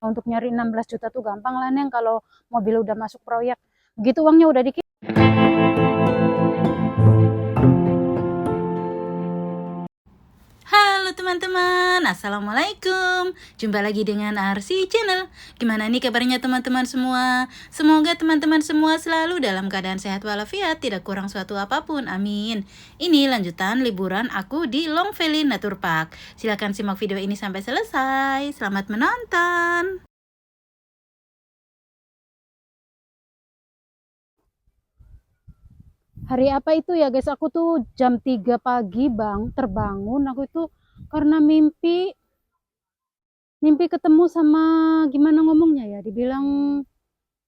Untuk nyari 16 juta tuh gampang lah Neng kalau mobil udah masuk proyek. Begitu uangnya udah dikirim. Halo teman-teman, Assalamualaikum. Jumpa lagi dengan RC Channel. Gimana nih kabarnya teman-teman semua? Semoga teman-teman semua selalu dalam keadaan sehat walafiat, tidak kurang suatu apapun, amin. Ini lanjutan liburan aku di Long Valley Nature Park. Silahkan simak video ini sampai selesai. Selamat menonton. Hari apa itu ya guys, aku tuh jam 3 pagi terbangun, aku itu karena mimpi ketemu sama, gimana ngomongnya ya, dibilang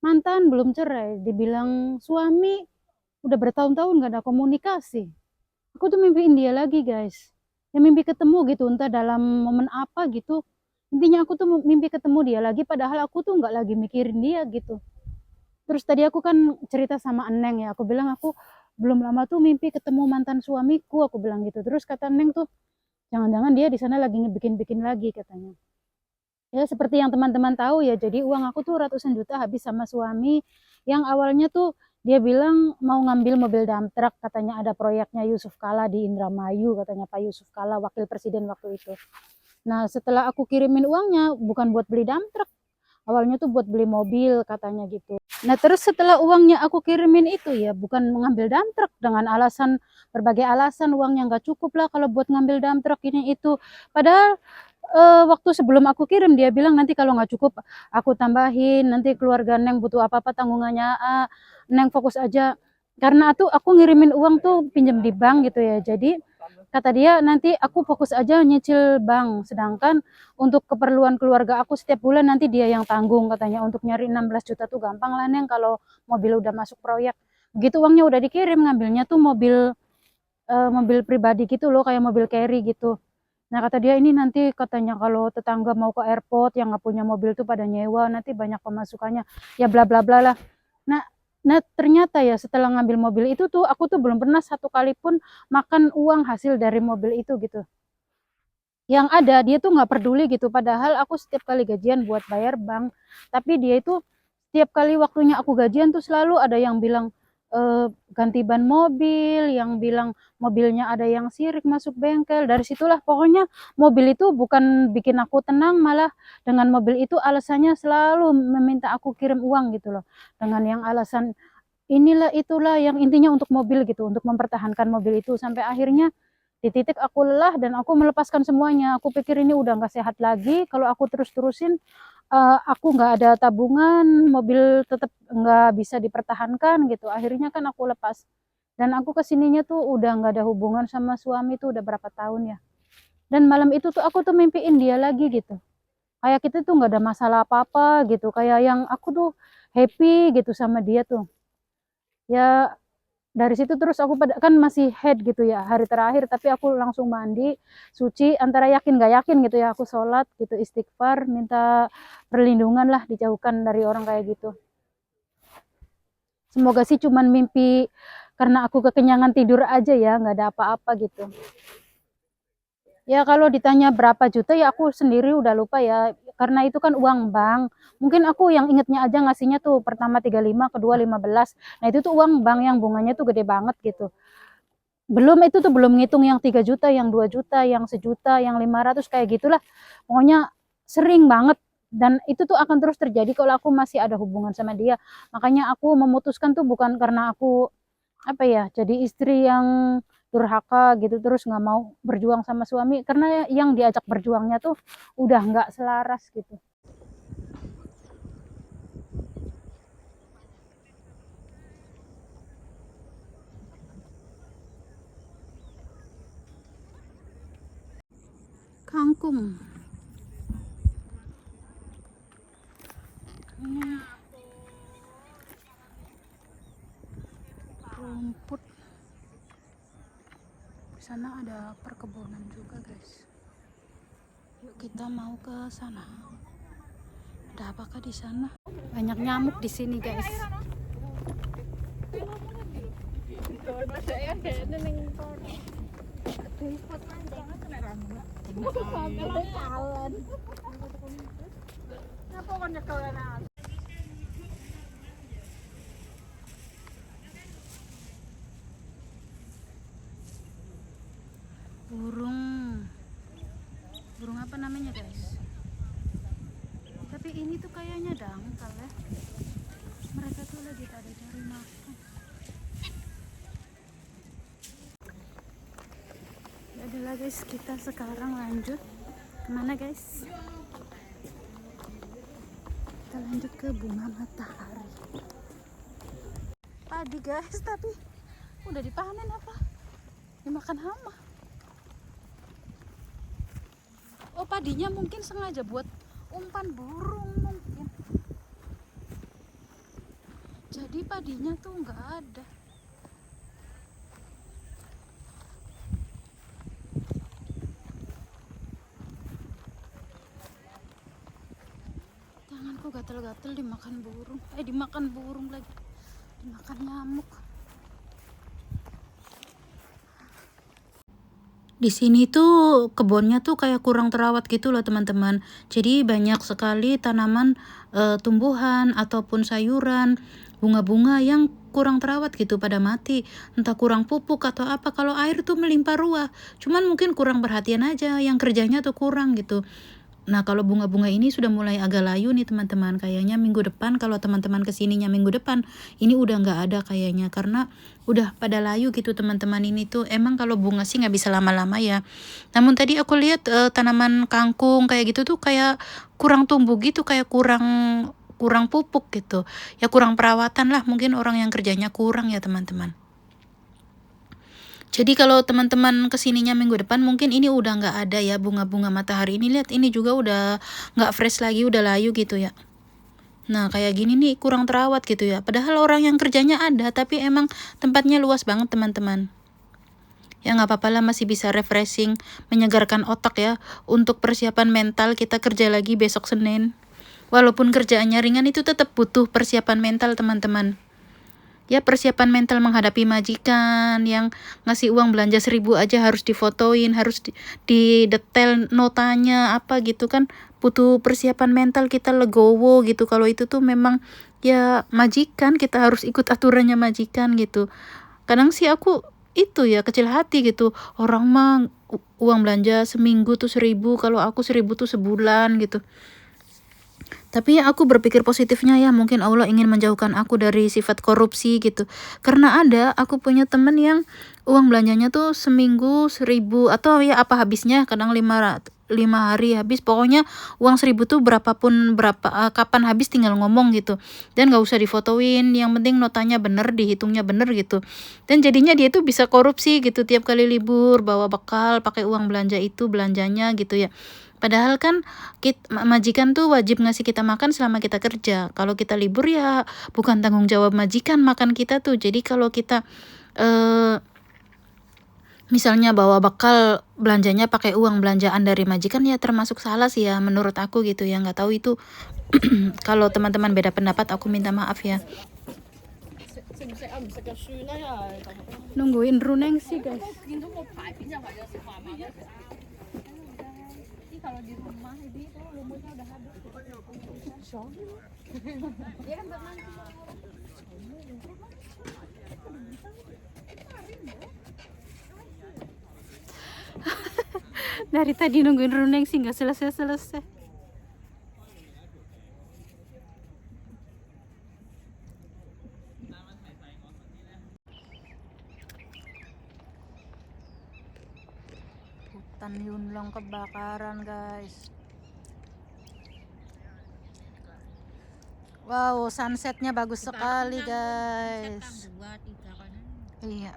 mantan belum cerai, dibilang suami udah bertahun-tahun gak ada komunikasi. Aku tuh mimpiin dia lagi guys, ya mimpi ketemu gitu, entah dalam momen apa gitu. Intinya aku tuh mimpi ketemu dia lagi, padahal aku tuh nggak lagi mikirin dia gitu. Terus tadi aku kan cerita sama Neng ya, aku bilang aku belum lama tuh mimpi ketemu mantan suamiku, aku bilang gitu. Terus kata Neng tuh, jangan-jangan dia di sana lagi ngebikin-bikin lagi katanya. Ya seperti yang teman-teman tahu ya, jadi uang aku tuh ratusan juta habis sama suami, yang awalnya tuh dia bilang mau ngambil mobil dump truck, katanya ada proyeknya Yusuf Kala di Indramayu, katanya Pak Yusuf Kala, wakil presiden waktu itu. Nah setelah aku kirimin uangnya, bukan buat beli dump truck, awalnya tuh buat beli mobil katanya gitu. Nah terus setelah uangnya aku kirimin itu ya, bukan mengambil dump truck, dengan alasan, berbagai alasan, uangnya nggak cukup lah kalau buat ngambil dump truck ini itu. Padahal waktu sebelum aku kirim dia bilang nanti kalau nggak cukup aku tambahin, nanti keluarga Neng butuh apa-apa tanggungannya, Neng fokus aja. Karena tuh aku ngirimin uang tuh pinjam di bank gitu ya, jadi kata dia nanti aku fokus aja nyicil bank, sedangkan untuk keperluan keluarga aku setiap bulan nanti dia yang tanggung, katanya. Untuk nyari 16 juta tuh gampang lah Neng kalau mobil udah masuk proyek. Begitu uangnya udah dikirim, ngambilnya tuh mobil pribadi gitu loh, kayak mobil carry gitu. Nah kata dia ini nanti, katanya kalau tetangga mau ke airport yang nggak punya mobil tuh pada nyewa, nanti banyak pemasukannya, ya bla bla bla lah. Nah, ternyata ya setelah ngambil mobil itu tuh aku tuh belum pernah satu kali pun makan uang hasil dari mobil itu gitu. Yang ada dia tuh nggak peduli gitu, padahal aku setiap kali gajian buat bayar bank, tapi dia itu setiap kali waktunya aku gajian tuh selalu ada yang bilang ganti ban mobil, yang bilang mobilnya ada yang sirik masuk bengkel. Dari situlah pokoknya mobil itu bukan bikin aku tenang, malah dengan mobil itu alasannya selalu meminta aku kirim uang gitu loh, dengan yang alasan inilah itulah, yang intinya untuk mobil gitu, untuk mempertahankan mobil itu. Sampai akhirnya di titik aku lelah dan aku melepaskan semuanya. Aku pikir ini udah nggak sehat lagi kalau aku terus-terusin, aku nggak ada tabungan, mobil tetap nggak bisa dipertahankan gitu. Akhirnya kan aku lepas, dan aku kesininya tuh udah nggak ada hubungan sama suami tuh udah berapa tahun ya. Dan malam itu tuh aku tuh mimpiin dia lagi gitu, kayak kita tuh nggak ada masalah apa-apa gitu, kayak yang aku tuh happy gitu sama dia tuh. Ya dari situ terus aku kan masih head gitu ya, hari terakhir, tapi aku langsung mandi suci, antara yakin gak yakin gitu ya, aku sholat gitu, istighfar, minta perlindungan lah, dijauhkan dari orang kayak gitu. Semoga sih cuman mimpi karena aku kekenyangan tidur aja ya, nggak ada apa-apa gitu. Ya kalau ditanya berapa juta ya aku sendiri udah lupa ya, karena itu kan uang bank. Mungkin aku yang ingetnya aja ngasihnya tuh pertama 35, kedua 15. Nah itu tuh uang bank yang bunganya tuh gede banget gitu. Belum itu tuh belum ngitung yang 3 juta, yang 2 juta, yang 1 juta, yang 500, kayak gitulah. Pokoknya sering banget, dan itu tuh akan terus terjadi kalau aku masih ada hubungan sama dia. Makanya aku memutuskan tuh bukan karena aku apa ya, jadi istri yang durhaka gitu terus nggak mau berjuang sama suami, karena yang diajak berjuangnya tuh udah nggak selaras gitu. Kangkung ini, rumput. Di sana ada perkebunan juga guys. Yuk kita mau ke sana. Ada apakah di sana? Banyak nyamuk di sini guys. burung burung apa namanya guys, tapi ini tuh kayaknya dangkal ya, mereka tuh lagi pada cari makan. Ya adalah guys, kita sekarang lanjut kemana guys, kita lanjut ke bunga matahari. Padi guys, tapi udah dipanen apa dimakan hama. Oh, padinya mungkin sengaja buat umpan burung mungkin. Jadi padinya tuh nggak ada. Tanganku gatel-gatel dimakan burung. Dimakan burung lagi. Dimakan nyamuk. Di sini tuh kebunnya tuh kayak kurang terawat gitu loh teman-teman. Jadi banyak sekali tanaman tumbuhan ataupun sayuran, bunga-bunga yang kurang terawat gitu, pada mati. Entah kurang pupuk atau apa. Kalau air tuh melimpah ruah. Cuman mungkin kurang perhatian aja, yang kerjanya tuh kurang gitu. Nah, kalau bunga-bunga ini sudah mulai agak layu nih teman-teman. Kayaknya minggu depan, kalau teman-teman kesininya minggu depan, ini udah nggak ada kayaknya. Karena udah pada layu gitu teman-teman. Ini tuh emang kalau bunga sih nggak bisa lama-lama ya. Namun tadi aku lihat tanaman kangkung kayak gitu tuh kayak kurang tumbuh gitu. Kayak kurang pupuk gitu. Ya kurang perawatan lah. Mungkin orang yang kerjanya kurang ya teman-teman. Jadi kalau teman-teman kesininya minggu depan, mungkin ini udah nggak ada ya bunga-bunga matahari ini. Lihat, ini juga udah nggak fresh lagi, udah layu gitu ya. Nah, kayak gini nih kurang terawat gitu ya. Padahal orang yang kerjanya ada, tapi emang tempatnya luas banget teman-teman. Ya nggak apa-apa lah, masih bisa refreshing, menyegarkan otak ya. Untuk persiapan mental kita kerja lagi besok Senin. Walaupun kerjaannya ringan, itu tetap butuh persiapan mental teman-teman. Ya, persiapan mental menghadapi majikan yang ngasih uang belanja 1.000 aja harus difotoin, harus di detail notanya apa gitu kan. Butuh persiapan mental, kita legowo gitu. Kalau itu tuh memang ya majikan, kita harus ikut aturannya majikan gitu. Kadang sih aku itu ya kecil hati gitu. Orang mah uang belanja seminggu tuh 1.000, kalau aku 1.000 tuh sebulan gitu. Tapi aku berpikir positifnya ya, mungkin Allah ingin menjauhkan aku dari sifat korupsi gitu. Karena aku punya temen yang uang belanjanya tuh seminggu 1.000, atau ya apa habisnya, kadang 5 hari habis. Pokoknya uang 1.000 tuh kapan habis tinggal ngomong gitu. Dan gak usah difotoin, yang penting notanya bener, dihitungnya bener gitu. Dan jadinya dia tuh bisa korupsi gitu, tiap kali libur bawa bekal pakai uang belanja itu, belanjanya gitu ya. Padahal kan majikan tuh wajib ngasih kita makan selama kita kerja. Kalau kita libur ya bukan tanggung jawab majikan makan kita tuh. Jadi kalau kita misalnya bawa bekal belanjanya pakai uang belanjaan dari majikan, ya termasuk salah sih ya menurut aku gitu ya. Nggak tahu itu kalau teman-teman beda pendapat, aku minta maaf ya. Nungguin runeng sih guys. Kalau di rumah ini tuh lumutnya udah habis. Dia kan buat nanti. Dari tadi nungguin runeng sih nggak selesai-selesai. Hutan Yunlong kebakaran guys. Wow, sunsetnya bagus sekali guys. Iya.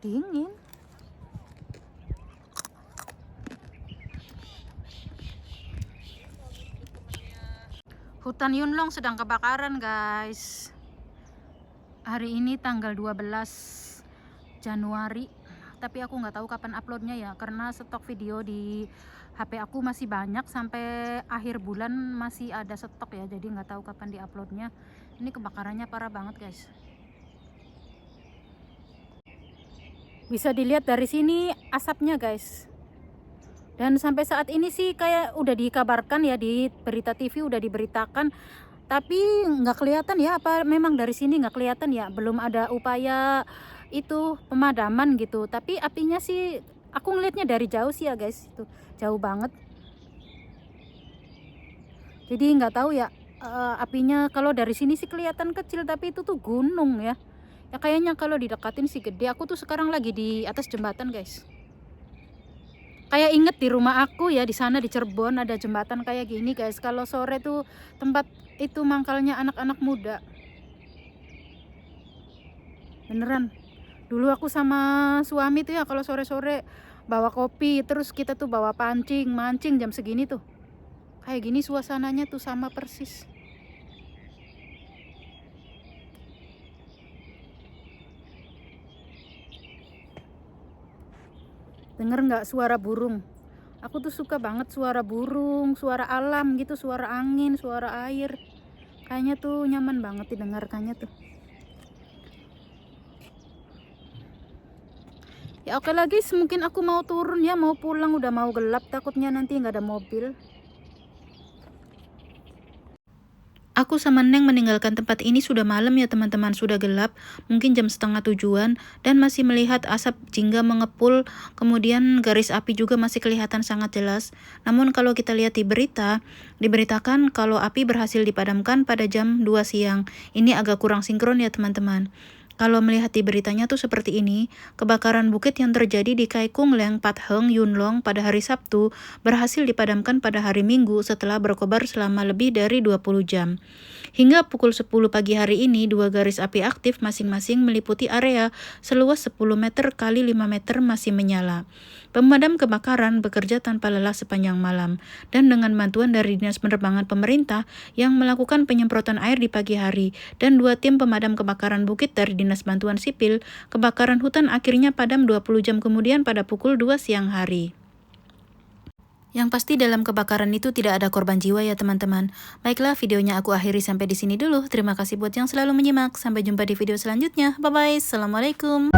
Dingin. Hutan Yunlong sedang kebakaran guys. Hari ini tanggal 12 Januari. Tapi aku nggak tahu kapan uploadnya ya, karena stok video di HP aku masih banyak, sampai akhir bulan masih ada stok ya, jadi nggak tahu kapan di uploadnya. Ini kebakarannya parah banget guys. Bisa dilihat dari sini asapnya guys. Dan sampai saat ini sih kayak udah dikabarkan ya, di berita TV udah diberitakan, tapi nggak kelihatan ya, apa memang dari sini nggak kelihatan ya, belum ada upaya itu pemadaman gitu. Tapi apinya sih aku ngelihatnya dari jauh sih ya guys, itu jauh banget. Jadi nggak tahu ya, apinya kalau dari sini sih kelihatan kecil, tapi itu tuh gunung ya. Ya kayaknya kalau didekatin sih gede. Aku tuh sekarang lagi di atas jembatan guys. Kayak inget di rumah aku ya, di sana di Cirebon ada jembatan kayak gini guys. Kalau sore tuh tempat itu mangkalnya anak-anak muda. Beneran. Dulu aku sama suami tuh ya kalau sore-sore bawa kopi, terus kita tuh bawa pancing, mancing jam segini tuh. Kayak gini suasananya tuh sama persis. Denger nggak suara burung? Aku tuh suka banget suara burung, suara alam gitu, suara angin, suara air. Kayaknya tuh nyaman banget didengarkannya tuh. Ya oke lagi, mungkin aku mau turun ya, mau pulang, udah mau gelap, takutnya nanti nggak ada mobil. Aku sama Neng meninggalkan tempat ini sudah malam ya teman-teman, sudah gelap, mungkin jam 6:30, dan masih melihat asap jingga mengepul, kemudian garis api juga masih kelihatan sangat jelas. Namun kalau kita lihat di berita, diberitakan kalau api berhasil dipadamkan pada jam 2 siang. Ini agak kurang sinkron ya teman-teman. Kalau melihat di beritanya tuh seperti ini, kebakaran bukit yang terjadi di Kaikung Leng Patheng Yunlong pada hari Sabtu berhasil dipadamkan pada hari Minggu setelah berkobar selama lebih dari 20 jam. Hingga pukul 10 pagi hari ini, 2 garis api aktif masing-masing meliputi area seluas 10 meter kali 5 meter masih menyala. Pemadam kebakaran bekerja tanpa lelah sepanjang malam, dan dengan bantuan dari Dinas Penerbangan Pemerintah yang melakukan penyemprotan air di pagi hari, dan 2 tim pemadam kebakaran bukit dari Dinas Bantuan Sipil, kebakaran hutan akhirnya padam 20 jam kemudian pada pukul 2 siang hari. Yang pasti dalam kebakaran itu tidak ada korban jiwa ya teman-teman. Baiklah, videonya aku akhiri sampai di sini dulu. Terima kasih buat yang selalu menyimak. Sampai jumpa di video selanjutnya. Bye-bye. Assalamualaikum.